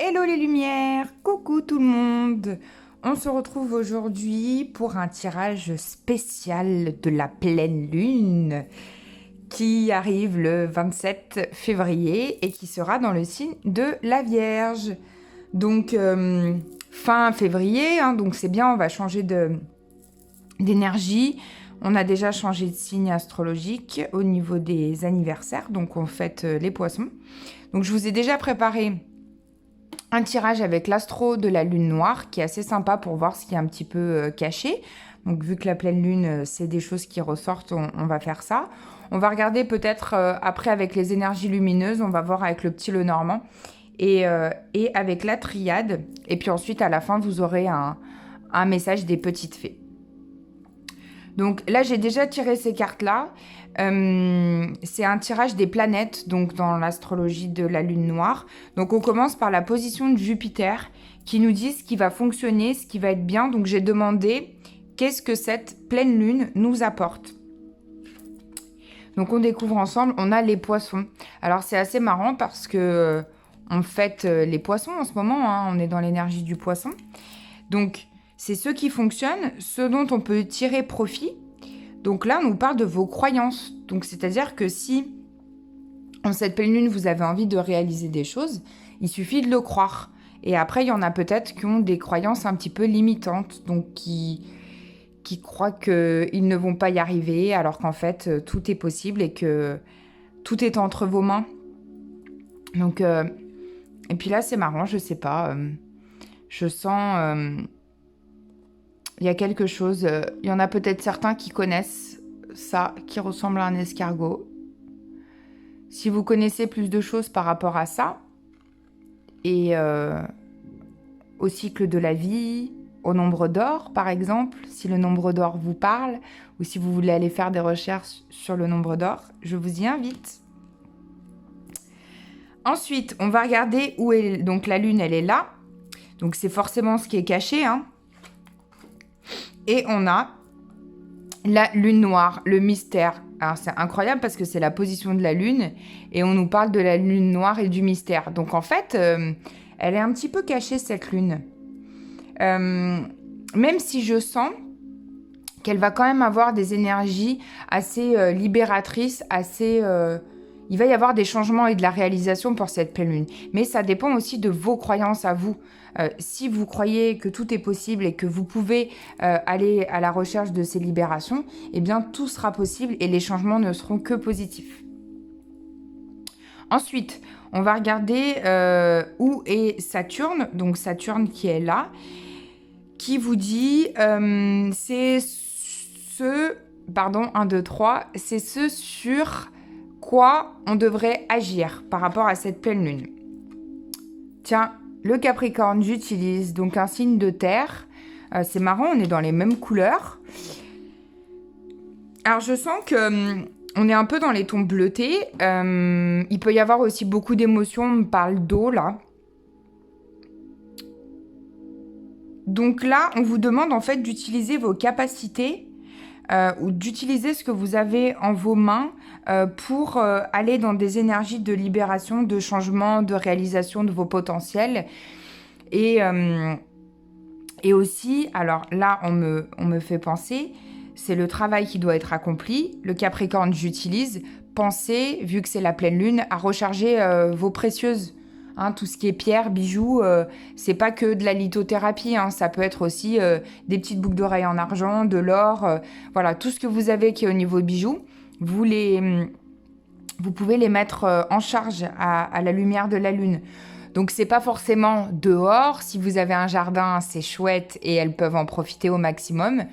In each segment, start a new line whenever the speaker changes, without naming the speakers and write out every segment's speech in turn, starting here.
Hello les lumières, coucou tout le monde. On se retrouve aujourd'hui pour un tirage spécial de la pleine lune qui arrive le 27 février et qui sera dans le signe de la Vierge. Donc fin février, donc c'est bien, on va changer d'énergie. On a déjà changé de signe astrologique au niveau des anniversaires, donc on fête les poissons. Donc je vous ai déjà préparé un tirage avec l'astro de la lune noire qui est assez sympa pour voir ce qui est un petit peu caché. Donc vu que la pleine lune, c'est des choses qui ressortent, on va faire ça. On va regarder peut-être après avec les énergies lumineuses, on va voir avec le petit Lenormand et avec la triade. Et puis ensuite, à la fin, vous aurez un message des petites fées. Donc là, j'ai déjà tiré ces cartes-là. C'est un tirage des planètes, donc dans l'astrologie de la lune noire. Donc on commence par la position de Jupiter, qui nous dit ce qui va fonctionner, ce qui va être bien. Donc j'ai demandé qu'est-ce que cette pleine lune nous apporte. Donc on découvre ensemble, on a les poissons. Alors c'est assez marrant parce que on fête les poissons en ce moment, on est dans l'énergie du poisson. Donc c'est ce qui fonctionne, ce dont on peut tirer profit. Donc là, on nous parle de vos croyances. Donc c'est-à-dire que si en cette pleine lune, vous avez envie de réaliser des choses, il suffit de le croire. Et après, il y en a peut-être qui ont des croyances un petit peu limitantes, donc qui croient qu'ils ne vont pas y arriver, alors qu'en fait, tout est possible et que tout est entre vos mains. Donc, et puis là, c'est marrant, je sais pas. Je sens... il y a quelque chose, il y en a peut-être certains qui connaissent ça, qui ressemble à un escargot. Si vous connaissez plus de choses par rapport à ça, et au cycle de la vie, au nombre d'or par exemple, si le nombre d'or vous parle, ou si vous voulez aller faire des recherches sur le nombre d'or, je vous y invite. Ensuite, on va regarder où est... Donc la lune, elle est là. Donc c'est forcément ce qui est caché, Et on a la lune noire, le mystère. Alors c'est incroyable parce que c'est la position de la lune et on nous parle de la lune noire et du mystère. Donc en fait, elle est un petit peu cachée cette lune. Même si je sens qu'elle va quand même avoir des énergies assez libératrices, il va y avoir des changements et de la réalisation pour cette pleine lune. Mais ça dépend aussi de vos croyances à vous. Si vous croyez que tout est possible et que vous pouvez aller à la recherche de ces libérations, eh bien tout sera possible et les changements ne seront que positifs. Ensuite, on va regarder où est Saturne, donc Saturne qui est là, qui vous dit c'est ce... Pardon, 1, 2, 3, c'est ce sur quoi on devrait agir par rapport à cette pleine lune. Tiens, le Capricorne, j'utilise donc un signe de terre. C'est marrant, on est dans les mêmes couleurs. Alors, je sens que on est un peu dans les tons bleutés. Il peut y avoir aussi beaucoup d'émotions. On me parle d'eau, là. Donc là, on vous demande en fait d'utiliser vos capacités ou d'utiliser ce que vous avez en vos mains pour aller dans des énergies de libération, de changement, de réalisation de vos potentiels. Et aussi, alors là, on me fait penser, c'est le travail qui doit être accompli. Le Capricorne, j'utilise. Pensez, vu que c'est la pleine lune, à recharger vos précieuses. Tout ce qui est pierres, bijoux, c'est pas que de la lithothérapie, ça peut être aussi des petites boucles d'oreilles en argent, de l'or, voilà, tout ce que vous avez qui est au niveau bijoux, vous pouvez les mettre en charge à la lumière de la lune. Donc c'est pas forcément dehors, si vous avez un jardin, c'est chouette et elles peuvent en profiter au maximum.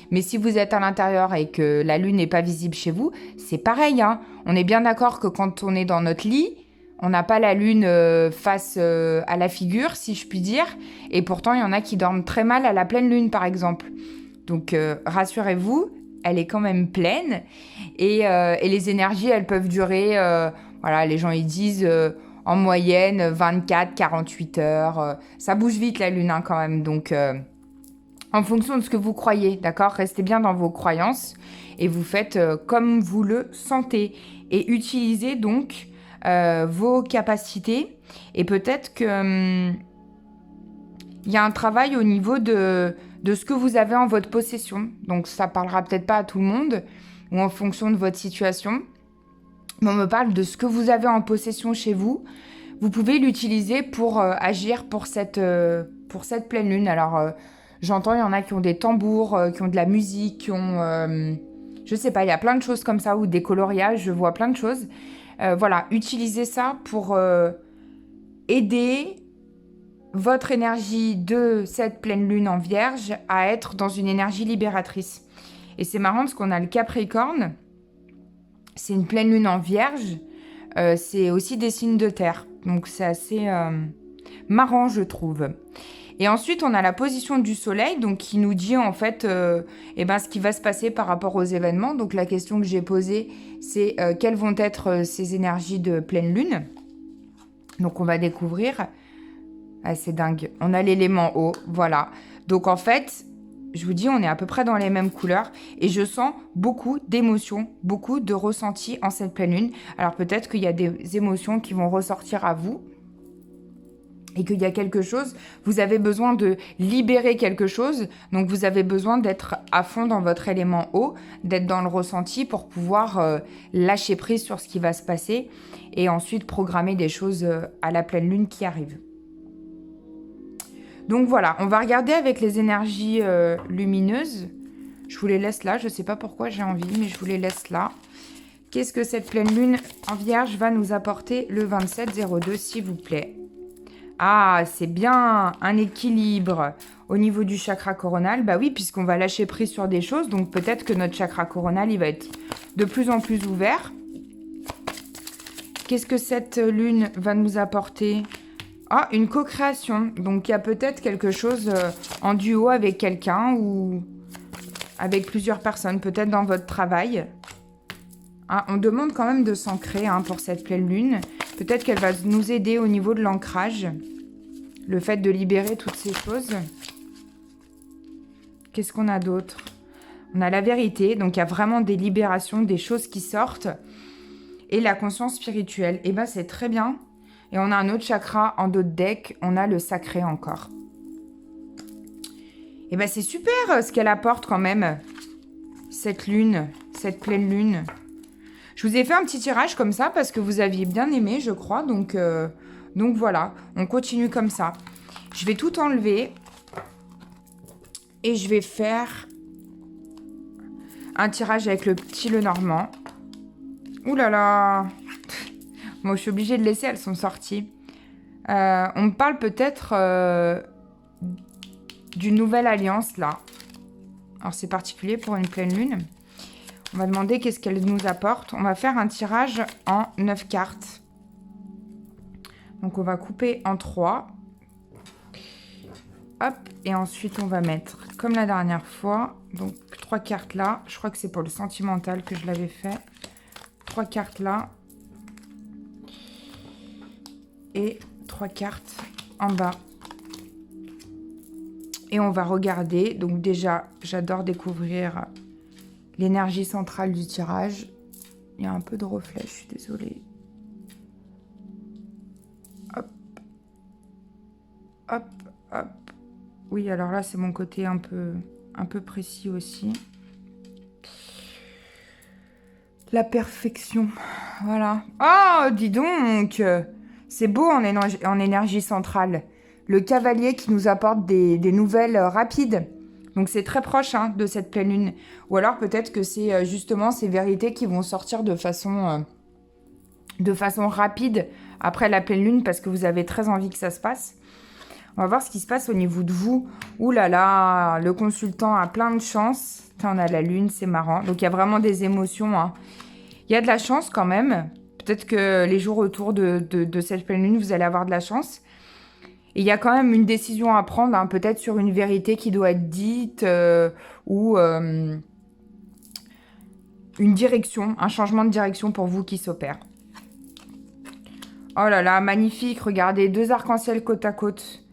Mais si vous êtes à l'intérieur et que la lune n'est pas visible chez vous, c'est pareil, On est bien d'accord que quand on est dans notre lit, on n'a pas la lune face à la figure, si je puis dire. Et pourtant, il y en a qui dorment très mal à la pleine lune, par exemple. Donc, rassurez-vous, elle est quand même pleine. Et les énergies, elles peuvent durer... voilà, les gens, ils disent en moyenne 24-48 heures. Ça bouge vite, la lune, quand même. Donc, en fonction de ce que vous croyez, d'accord ? Restez bien dans vos croyances. Et vous faites comme vous le sentez. Et utilisez donc... vos capacités. Et peut-être que il y a un travail au niveau de ce que vous avez en votre possession. Donc ça parlera peut-être pas à tout le monde ou en fonction de votre situation. Mais on me parle de ce que vous avez en possession chez vous. Vous pouvez l'utiliser pour agir pour cette pleine lune. Alors j'entends, il y en a qui ont des tambours, qui ont de la musique, qui ont... je sais pas, il y a plein de choses comme ça, ou des coloriages, je vois plein de choses. Voilà, utilisez ça pour aider votre énergie de cette pleine lune en Vierge à être dans une énergie libératrice. Et c'est marrant parce qu'on a le Capricorne, c'est une pleine lune en Vierge, c'est aussi des signes de terre. Donc c'est assez marrant, je trouve. Et ensuite, on a la position du soleil, donc qui nous dit en fait ce qui va se passer par rapport aux événements. Donc la question que j'ai posée, c'est quelles vont être ces énergies de pleine lune. Donc on va découvrir. Ah, c'est dingue. On a l'élément eau, voilà. Donc en fait, je vous dis, on est à peu près dans les mêmes couleurs. Et je sens beaucoup d'émotions, beaucoup de ressentis en cette pleine lune. Alors peut-être qu'il y a des émotions qui vont ressortir à vous. Et qu'il y a quelque chose, vous avez besoin de libérer quelque chose, donc vous avez besoin d'être à fond dans votre élément eau, d'être dans le ressenti pour pouvoir lâcher prise sur ce qui va se passer et ensuite programmer des choses à la pleine lune qui arrive. Donc voilà, on va regarder avec les énergies lumineuses. Je vous les laisse là, je ne sais pas pourquoi j'ai envie, mais je vous les laisse là. Qu'est-ce que cette pleine lune en Vierge va nous apporter le 27-02, s'il vous plaît ? Ah, c'est bien, un équilibre au niveau du chakra coronal. Bah oui, puisqu'on va lâcher prise sur des choses, donc peut-être que notre chakra coronal, il va être de plus en plus ouvert. Qu'est-ce que cette lune va nous apporter ? Ah, une co-création. Donc il y a peut-être quelque chose en duo avec quelqu'un ou avec plusieurs personnes, peut-être dans votre travail. Ah, on demande quand même de s'ancrer pour cette pleine lune. Peut-être qu'elle va nous aider au niveau de l'ancrage. Le fait de libérer toutes ces choses. Qu'est-ce qu'on a d'autre ? On a la vérité, donc il y a vraiment des libérations, des choses qui sortent. Et la conscience spirituelle. Et bien c'est très bien. Et on a un autre chakra en dos de deck, on a le sacré encore. Et bien c'est super ce qu'elle apporte quand même, cette lune, cette pleine lune. Je vous ai fait un petit tirage comme ça parce que vous aviez bien aimé, je crois. Donc voilà, on continue comme ça. Je vais tout enlever et je vais faire un tirage avec le petit Lenormand. Ouh là là. Moi, je suis obligée de laisser, elles sont sorties. On me parle peut-être d'une nouvelle alliance, là. Alors, c'est particulier pour une pleine lune. On va demander qu'est-ce qu'elle nous apporte. On va faire un tirage en 9 cartes. Donc, on va couper en 3. Hop. Et ensuite, on va mettre, comme la dernière fois, donc 3 cartes là. Je crois que c'est pour le sentimental que je l'avais fait. 3 cartes là. Et 3 cartes en bas. Et on va regarder. Donc déjà, j'adore découvrir l'énergie centrale du tirage. Il y a un peu de reflet, je suis désolée. Hop. Hop, hop. Oui, alors là, c'est mon côté un peu précis aussi. La perfection. Voilà. Oh, dis donc! C'est beau en énergie centrale. Le cavalier qui nous apporte des nouvelles rapides. Donc c'est très proche de cette pleine lune. Ou alors peut-être que c'est justement ces vérités qui vont sortir de façon rapide après la pleine lune parce que vous avez très envie que ça se passe. On va voir ce qui se passe au niveau de vous. Ouh là là, le consultant a plein de chance. On a la lune, c'est marrant. Donc il y a vraiment des émotions. Il y a de la chance quand même. Peut-être que les jours autour de cette pleine lune, vous allez avoir de la chance. Et il y a quand même une décision à prendre, peut-être sur une vérité qui doit être dite ou une direction, un changement de direction pour vous qui s'opère. Oh là là, magnifique. Regardez, 2 arcs-en-ciel côte à côte.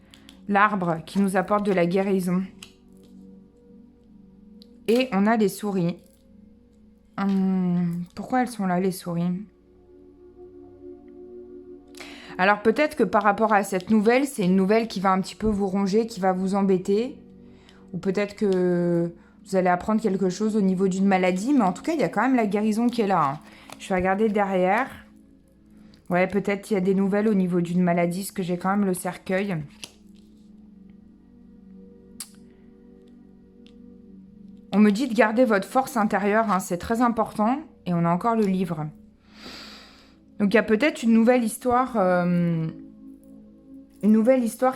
L'arbre qui nous apporte de la guérison. Et on a des souris. Pourquoi elles sont là, les souris ? Alors peut-être que par rapport à cette nouvelle, c'est une nouvelle qui va un petit peu vous ronger, qui va vous embêter. Ou peut-être que vous allez apprendre quelque chose au niveau d'une maladie. Mais en tout cas, il y a quand même la guérison qui est là. Hein. Je vais regarder derrière. Ouais, peut-être qu'il y a des nouvelles au niveau d'une maladie, parce que j'ai quand même le cercueil. On me dit de garder votre force intérieure, hein, c'est très important. Et on a encore le livre. Donc il y a peut-être une nouvelle histoire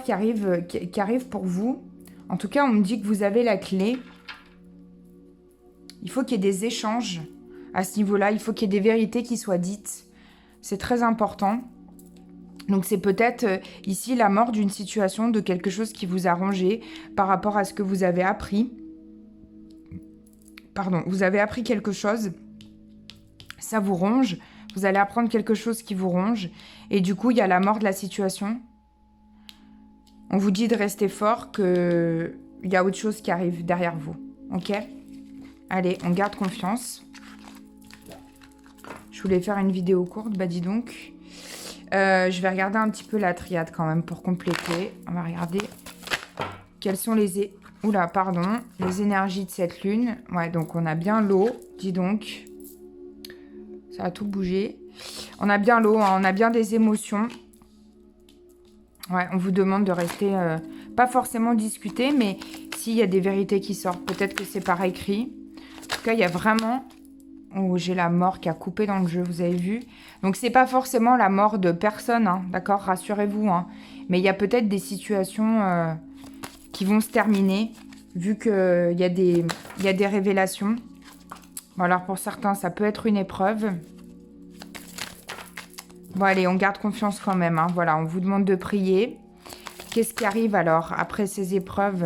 qui arrive pour vous. En tout cas, on me dit que vous avez la clé. Il faut qu'il y ait des échanges à ce niveau-là. Il faut qu'il y ait des vérités qui soient dites. C'est très important. Donc c'est peut-être ici la mort d'une situation, de quelque chose qui vous a rongé par rapport à ce que vous avez appris. Pardon, vous avez appris quelque chose. Ça vous ronge. Vous allez apprendre quelque chose qui vous ronge. Et du coup, il y a la mort de la situation. On vous dit de rester fort, qu'il y a autre chose qui arrive derrière vous. Ok? Allez, on garde confiance. Je voulais faire une vidéo courte, bah dis donc. Je vais regarder un petit peu la triade quand même pour compléter. On va regarder quelles sont les... Oula, pardon. Les énergies de cette lune. Ouais, donc on a bien l'eau, dis donc. Ça a tout bougé. On a bien l'eau, hein, on a bien des émotions. Ouais, on vous demande de rester... pas forcément discuter, mais s'il y a des vérités qui sortent, peut-être que c'est par écrit. En tout cas, il y a vraiment... Oh, j'ai la mort qui a coupé dans le jeu, vous avez vu. Donc, c'est pas forcément la mort de personne, hein, d'accord? Rassurez-vous. Hein. Mais il y a peut-être des situations qui vont se terminer, vu qu'il y a des révélations. Bon, alors, pour certains, ça peut être une épreuve. Bon, allez, on garde confiance quand même. Hein. Voilà, on vous demande de prier. Qu'est-ce qui arrive, alors, après ces épreuves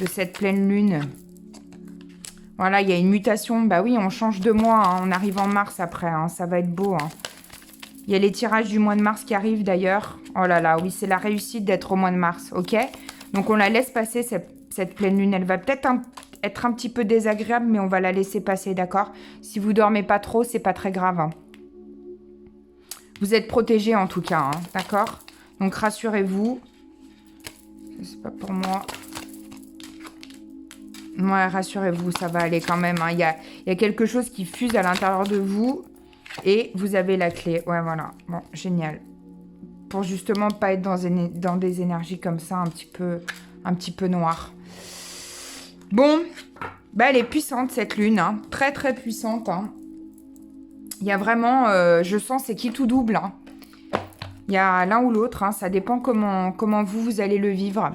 de cette pleine lune? Voilà, il y a une mutation. Bah oui, on change de mois. Hein. On arrive en mars après. Hein. Ça va être beau. Hein. Il y a les tirages du mois de mars qui arrivent d'ailleurs. Oh là là, oui, c'est la réussite d'être au mois de mars. Ok? Donc, on la laisse passer, cette pleine lune. Elle va peut-être être un petit peu désagréable, mais on va la laisser passer, d'accord? Si vous dormez pas trop, c'est pas très grave. Hein. Vous êtes protégés en tout cas, hein, d'accord? Donc, rassurez-vous. C'est pas pour moi. Ouais, rassurez-vous, ça va aller quand même. Hein. Il y a quelque chose qui fuse à l'intérieur de vous et vous avez la clé. Ouais, voilà. Bon, génial. Pour justement pas être dans des énergies comme ça, un petit peu noires. Bon, bah elle est puissante cette lune. Hein. Très, très puissante. Hein. Il y a vraiment, je sens, c'est qui tout double. Hein. Il y a l'un ou l'autre. Hein. Ça dépend comment vous allez le vivre.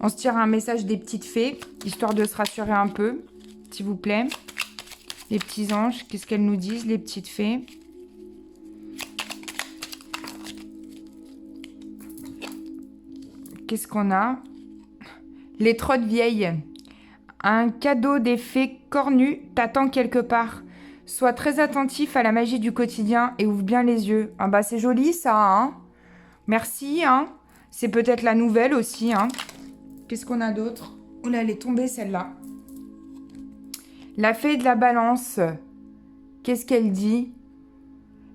On se tire un message des petites fées, histoire de se rassurer un peu, s'il vous plaît. Les petits anges, qu'est-ce qu'elles nous disent, les petites fées? Qu'est-ce qu'on a? Les trottes vieilles. Un cadeau des fées cornues t'attend quelque part. Sois très attentif à la magie du quotidien et ouvre bien les yeux. Ah bah c'est joli ça, hein? Merci, hein? C'est peut-être la nouvelle aussi, hein? Qu'est-ce qu'on a d'autre? Oh là, elle est tombée celle-là. La fée de la balance. Qu'est-ce qu'elle dit?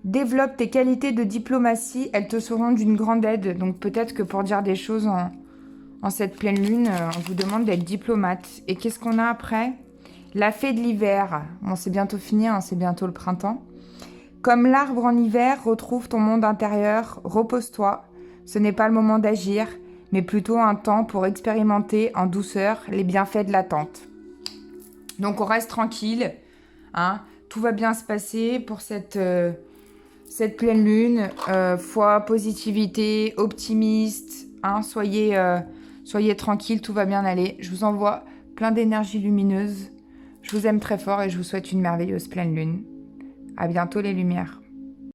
Développe tes qualités de diplomatie, elles te seront d'une grande aide. Donc peut-être que pour dire des choses en cette pleine lune, on vous demande d'être diplomate. Et qu'est-ce qu'on a après? La fée de l'hiver. Bon, c'est bientôt fini, hein, c'est bientôt le printemps. Comme l'arbre en hiver, retrouve ton monde intérieur, repose-toi. Ce n'est pas le moment d'agir, mais plutôt un temps pour expérimenter en douceur les bienfaits de l'attente. Donc on reste tranquille, hein. Tout va bien se passer pour cette pleine lune. Foi, positivité, optimiste, hein. Soyez tranquille, tout va bien aller. Je vous envoie plein d'énergie lumineuse. Je vous aime très fort et je vous souhaite une merveilleuse pleine lune. À bientôt les lumières.